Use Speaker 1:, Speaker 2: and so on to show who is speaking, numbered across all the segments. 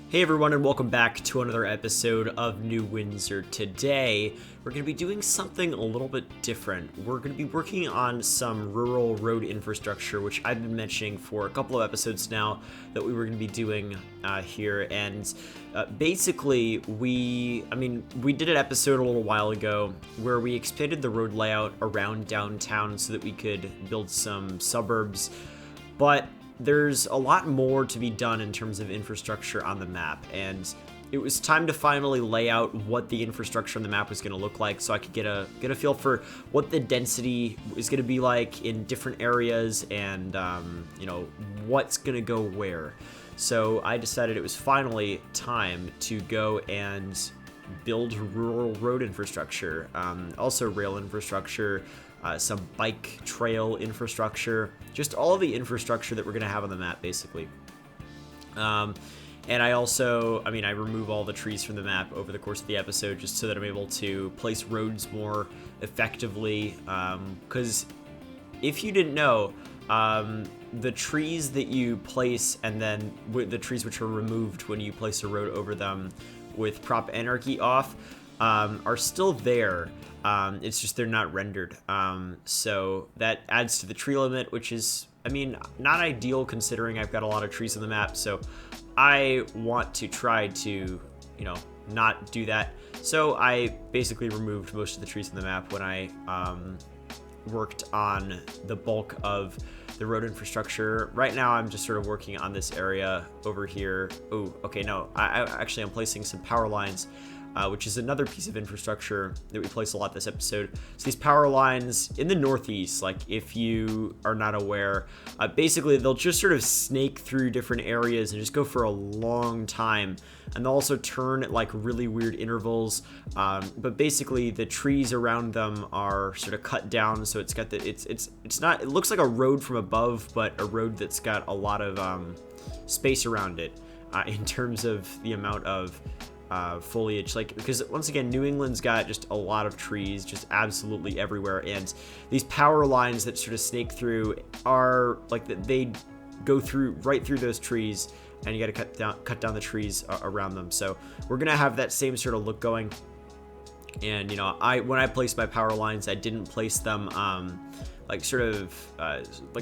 Speaker 1: Hey everyone, and welcome back to another episode of New Windsor. Today, we're going to be doing something a little bit different. We're going to be working on some rural road infrastructure, which I've been mentioning for a couple of episodes now that we were going to be doing here. And basically, we did an episode a little while ago where we expanded the road layout around downtown so that we could build some suburbs, but there's a lot more to be done in terms of infrastructure on the map, and it was time to finally lay out what the infrastructure on the map was going to look like so I could get a feel for what the density is going to be like in different areas and what's going to go where. So I decided it was finally time to go and build rural road infrastructure, also rail infrastructure, some bike trail infrastructure, just all of the infrastructure that we're going to have on the map, basically. And I also, I remove all the trees from the map over the course of the episode just so that I'm able to place roads more effectively. Because if you didn't know, the trees that you place and then the trees which are removed when you place a road over them with prop anarchy off are still there. It's just they're not rendered. So that adds to the tree limit, which is, not ideal considering I've got a lot of trees on the map. So I want to try to, not do that. So I basically removed most of the trees on the map when I worked on the bulk of the road infrastructure. Right now, I'm just sort of working on this area over here. Oh, okay, no, I'm placing some power lines, which is another piece of infrastructure that we place a lot this episode. So these power lines in the Northeast, like if you are not aware, basically they'll just sort of snake through different areas and just go for a long time. And they'll also turn at like really weird intervals. But basically the trees around them are sort of cut down. So it's got it looks like a road from above, but a road that's got a lot of space around it in terms of the amount of foliage, because once again, New England's got just a lot of trees just absolutely everywhere, and these power lines that sort of snake through are like they go right through those trees, and you got to cut down the trees around them. So we're gonna have that same sort of look going. And when I placed my power lines, I didn't place them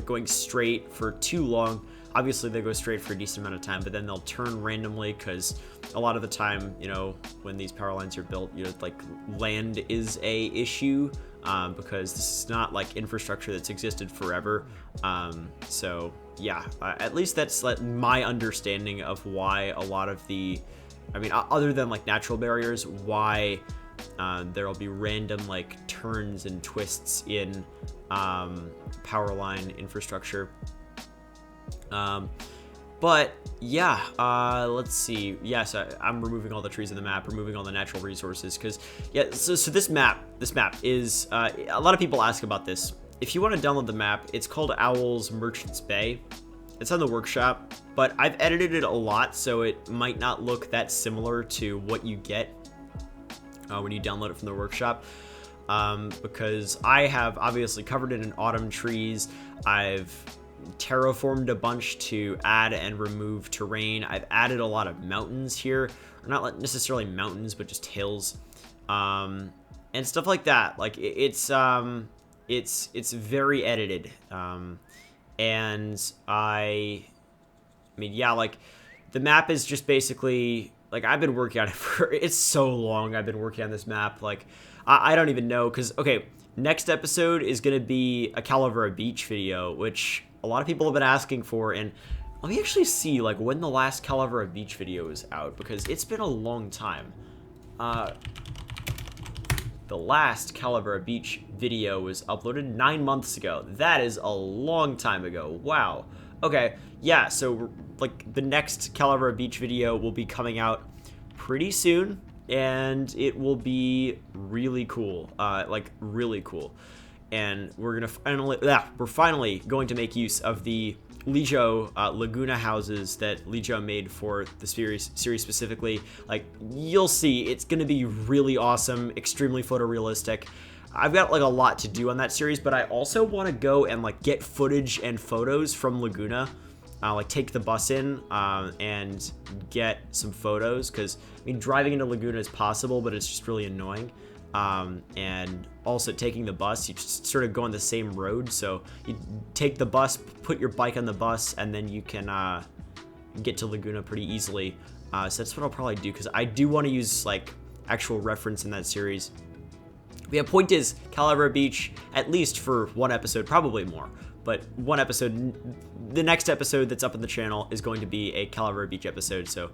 Speaker 1: going straight for too long. Obviously, they go straight for a decent amount of time, but then they'll turn randomly because a lot of the time, when these power lines are built, land is a issue because this is not like infrastructure that's existed forever. So yeah, at least that's like my understanding of why a lot of the, other than like natural barriers, why there'll be random like turns and twists in power line infrastructure. But yeah, let's see. Yes, I'm removing all the trees in the map, removing all the natural resources, because so this map is a lot of people ask about this. If you want to download the map, it's called Owl's Merchant's Bay. It's on the workshop, but I've edited it a lot, so it might not look that similar to what you get when you download it from the workshop. Because I have obviously covered it in autumn trees. I've terraformed a bunch to add and remove terrain. I've added a lot of mountains here, or not necessarily mountains, but just hills, and stuff like that. Like it's very edited, and like the map is just basically like I've been working on it for it's so long. I've been working on this map, like I don't even know, because okay, next episode is gonna be a Calavera Beach video, which a lot of people have been asking for, and let me actually see like when the last Calavera Beach video is out, because it's been a long time. The last Calavera Beach video was uploaded 9 months ago. That is a long time ago. Wow. Okay, yeah, so like the next Calavera Beach video will be coming out pretty soon, and it will be really cool, really cool. And we're finally going to make use of the Lijo Laguna houses that Lijo made for the series specifically. Like, you'll see, it's gonna be really awesome, extremely photorealistic. I've got like a lot to do on that series, but I also want to go and like get footage and photos from Laguna like take the bus in and get some photos, because I mean driving into Laguna is possible, but it's just really annoying. And also taking the bus, you just sort of go on the same road, so you take the bus, put your bike on the bus, and then you can get to Laguna pretty easily. So that's what I'll probably do, because I do want to use like actual reference in that series. Yeah, point is, Calavera Beach, at least for one episode, probably more, but one episode. The next episode that's up on the channel is going to be a Calavera Beach episode, so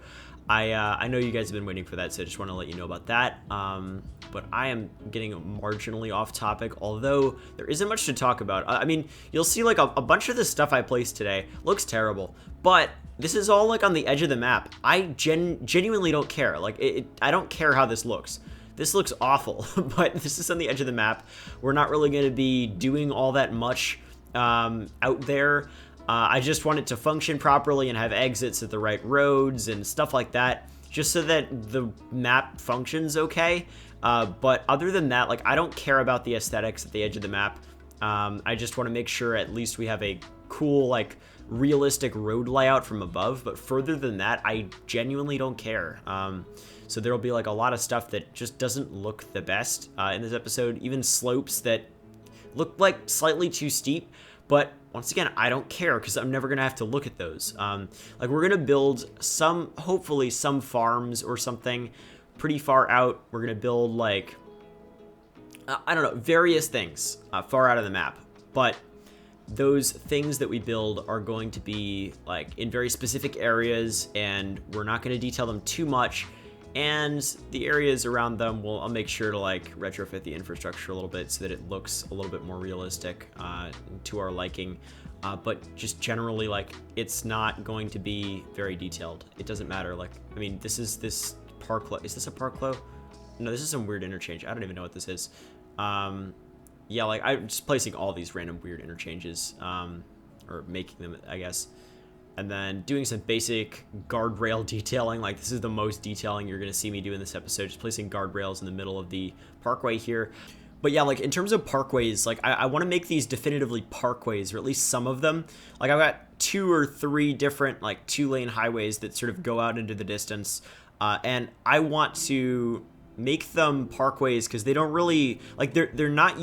Speaker 1: I know you guys have been waiting for that, so I just want to let you know about that. But I am getting marginally off topic, although there isn't much to talk about. I mean, you'll see like a bunch of the stuff I placed today looks terrible, but this is all like on the edge of the map. I genuinely don't care. Like, I don't care how this looks. This looks awful, but this is on the edge of the map. We're not really going to be doing all that much out there. I just want it to function properly and have exits at the right roads and stuff like that, just so that the map functions okay. But other than that, like, I don't care about the aesthetics at the edge of the map. I just want to make sure at least we have a cool, like, realistic road layout from above. But further than that, I genuinely don't care. So there'll be like a lot of stuff that just doesn't look the best in this episode. Even slopes that look like slightly too steep. But once again, I don't care, because I'm never going to have to look at those. Like, we're going to build hopefully some farms or something pretty far out. We're going to build, like, I don't know, various things far out of the map. But those things that we build are going to be, like, in very specific areas, and we're not going to detail them too much. And the areas around them, I'll make sure to like retrofit the infrastructure a little bit so that it looks a little bit more realistic to our liking. But just generally, like, it's not going to be very detailed. It doesn't matter. Like, I mean, this parklow. Is this a parklow? No, this is some weird interchange. I don't even know what this is. Yeah, like, I'm just placing all these random weird interchanges, or making them, I guess. And then doing some basic guardrail detailing. Like, this is the most detailing you're going to see me do in this episode, just placing guardrails in the middle of the parkway here. But yeah, like, in terms of parkways, like, I want to make these definitively parkways, or at least some of them. Like, I've got 2 or 3 different, like, 2-lane highways that sort of go out into the distance. And I want to make them parkways because they don't really, like, they're not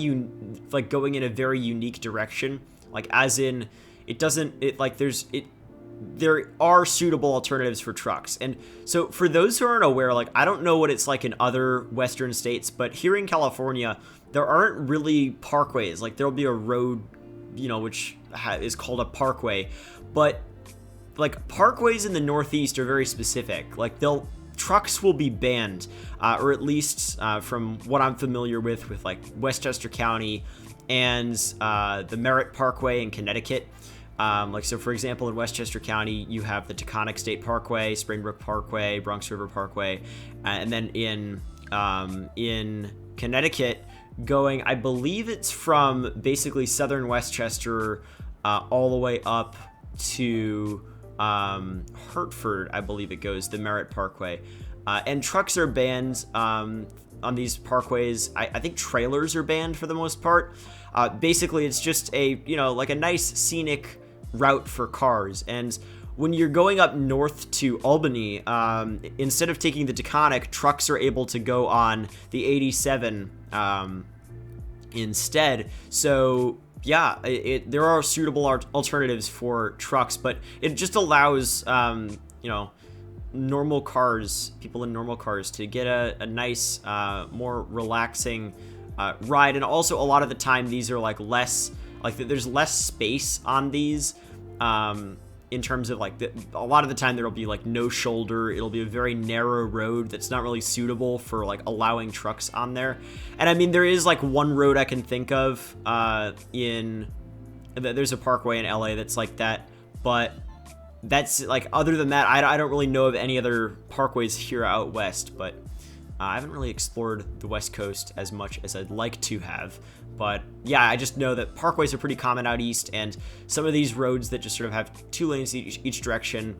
Speaker 1: like going in a very unique direction. Like, as in, there are suitable alternatives for trucks. And so for those who aren't aware, like, I don't know what it's like in other Western states, but here in California, there aren't really parkways. Like, there'll be a road, you know, which is called a parkway, but like, parkways in the Northeast are very specific. Like, trucks will be banned, or at least from what I'm familiar with like Westchester County and the Merritt Parkway in Connecticut. Like, so for example, in Westchester County, you have the Taconic State Parkway, Springbrook Parkway, Bronx River Parkway, and then in Connecticut, going, I believe it's from basically southern Westchester all the way up to Hartford, I believe it goes, the Merritt Parkway. And trucks are banned on these parkways. I think trailers are banned for the most part. Basically, it's just like a nice scenic route for cars. And when you're going up north to Albany, instead of taking the Taconic, trucks are able to go on the 87 instead. So yeah, there are suitable alternatives for trucks, but it just allows normal cars, people in normal cars, to get a nice, more relaxing ride. And also, a lot of the time, these are like there's less space on these, in terms of like a lot of the time there'll be like no shoulder. It'll be a very narrow road that's not really suitable for like allowing trucks on there. And I mean, there is like one road I can think of there's a parkway in LA that's like that, but that's like, other than that, I don't really know of any other parkways here out west. But I haven't really explored the West Coast as much as I'd like to have. But yeah, I just know that parkways are pretty common out east, and some of these roads that just sort of have 2 lanes each direction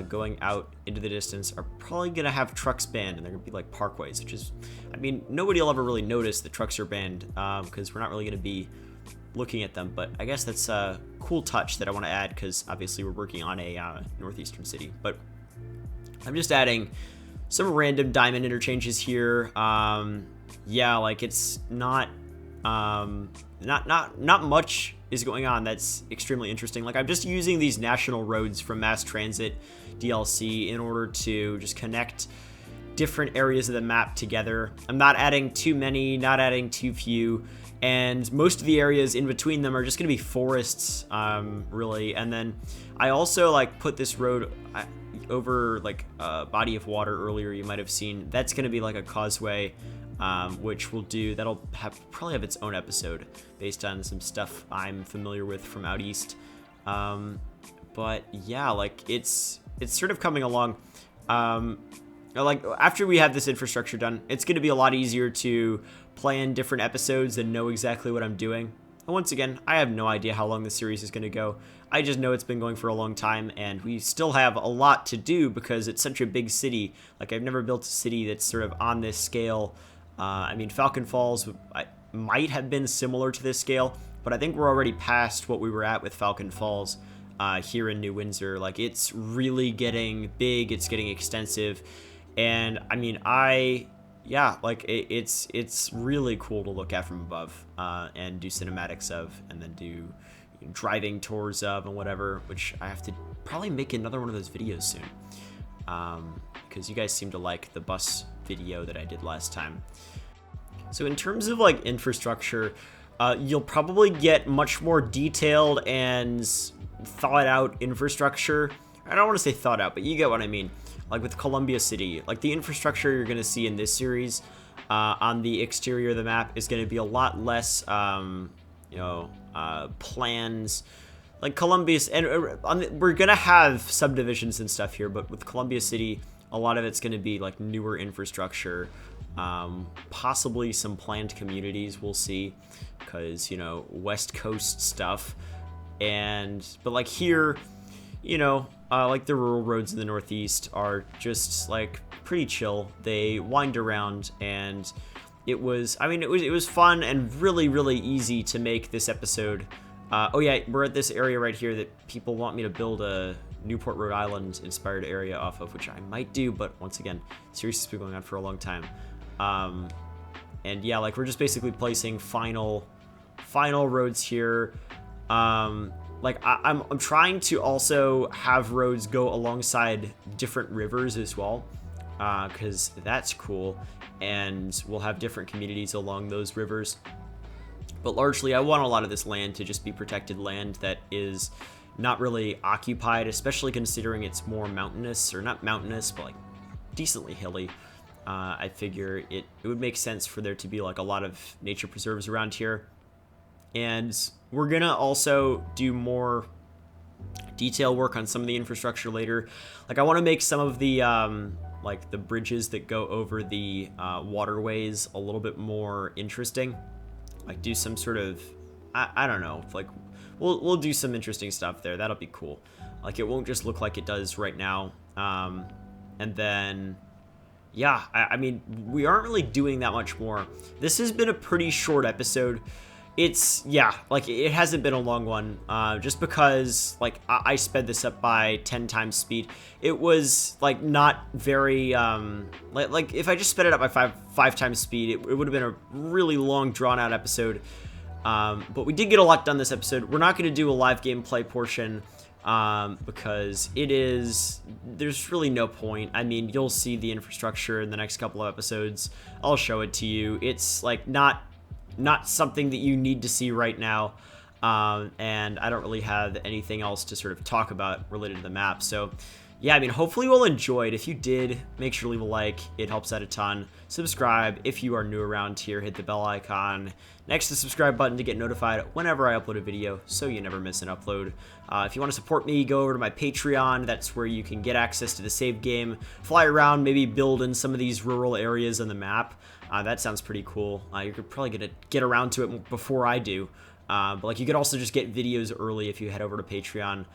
Speaker 1: going out into the distance are probably going to have trucks banned, and they're going to be like parkways, which is, I mean, nobody will ever really notice that trucks are banned because we're not really going to be looking at them. But I guess that's cool touch that I want to add, because obviously we're working on a Northeastern city. But I'm just adding some random diamond interchanges here. Yeah, like it's not much is going on that's extremely interesting. Like I'm just using these national roads from Mass Transit DLC in order to just connect different areas of the map together. I'm not adding too many, not adding too few, and most of the areas in between them are just gonna be forests, really. And then I also like put this road over like a body of water earlier, you might have seen. That's gonna be like a causeway, which that'll probably have its own episode based on some stuff I'm familiar with from out east. But yeah, like it's sort of coming along. Like after we have this infrastructure done, it's going to be a lot easier to plan different episodes and know exactly what I'm doing. And once again, I have no idea how long the series is going to go. I just know it's been going for a long time, and we still have a lot to do because it's such a big city. Like I've never built a city that's sort of on this scale. I mean, Falcon Falls might have been similar to this scale, but I think we're already past what we were at with Falcon Falls here in New Windsor. Like it's really getting big, it's getting extensive. And I mean, like it's really cool to look at from above and do cinematics of, and then do driving tours of and whatever, which I have to probably make another one of those videos soon, because you guys seem to like the bus video that I did last time. So in terms of like infrastructure, you'll probably get much more detailed and thought out infrastructure. I don't want to say thought out, but you get what I mean. Like with Columbia City, like the infrastructure you're going to see in this series on the exterior of the map is going to be a lot less, plans. Like Columbia, and we're going to have subdivisions and stuff here, but with Columbia City, a lot of it's going to be like newer infrastructure, possibly some planned communities, we'll see, because, West Coast stuff. But like here, like the rural roads in the Northeast are just like pretty chill. They wind around, and it was fun and really, really easy to make this episode. Oh yeah, we're at this area right here that people want me to build a Newport, Rhode Island inspired area off of, which I might do, but once again, the series has been going on for a long time. And yeah, like we're just basically placing final roads here. Like I'm trying to also have roads go alongside different rivers as well, because that's cool, and we'll have different communities along those rivers. But largely, I want a lot of this land to just be protected land that is not really occupied, especially considering it's more mountainous, or not mountainous, but like decently hilly. I figure it would make sense for there to be like a lot of nature preserves around here. And we're gonna also do more detail work on some of the infrastructure later. Like I want to make some of the like the bridges that go over the waterways a little bit more interesting. Like do some sort of I don't know, like we'll do some interesting stuff there. That'll be cool. Like it won't just look like it does right now. And then yeah, I mean, we aren't really doing that much more. This has been a pretty short episode. It's, yeah, like it hasn't been a long one, just because like I sped this up by 10 times speed. It was like not very, like if I just sped it up by five times speed, it would have been a really long drawn out episode. But we did get a lot done this episode. We're not going to do a live gameplay portion, because there's really no point. I mean, you'll see the infrastructure in the next couple of episodes. I'll show it to you. It's like not something that you need to see right now, and I don't really have anything else to sort of talk about related to the map. So yeah, I mean, hopefully you will enjoy it. If you did, make sure to leave a like. It helps out a ton. Subscribe if you are new around here. Hit the bell icon next to the subscribe button to get notified whenever I upload a video, so you never miss an upload. If you want to support me, go over to my Patreon. That's where you can get access to the save game, fly around, maybe build in some of these rural areas on the map. That sounds pretty cool. You're probably gonna get around to it before I do. But like you could also just get videos early if you head over to Patreon,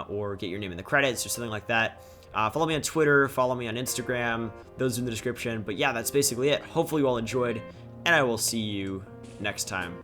Speaker 1: or get your name in the credits or something like that. Follow me on Twitter, follow me on Instagram. Those are in the description. But yeah, that's basically it. Hopefully you all enjoyed, and I will see you next time.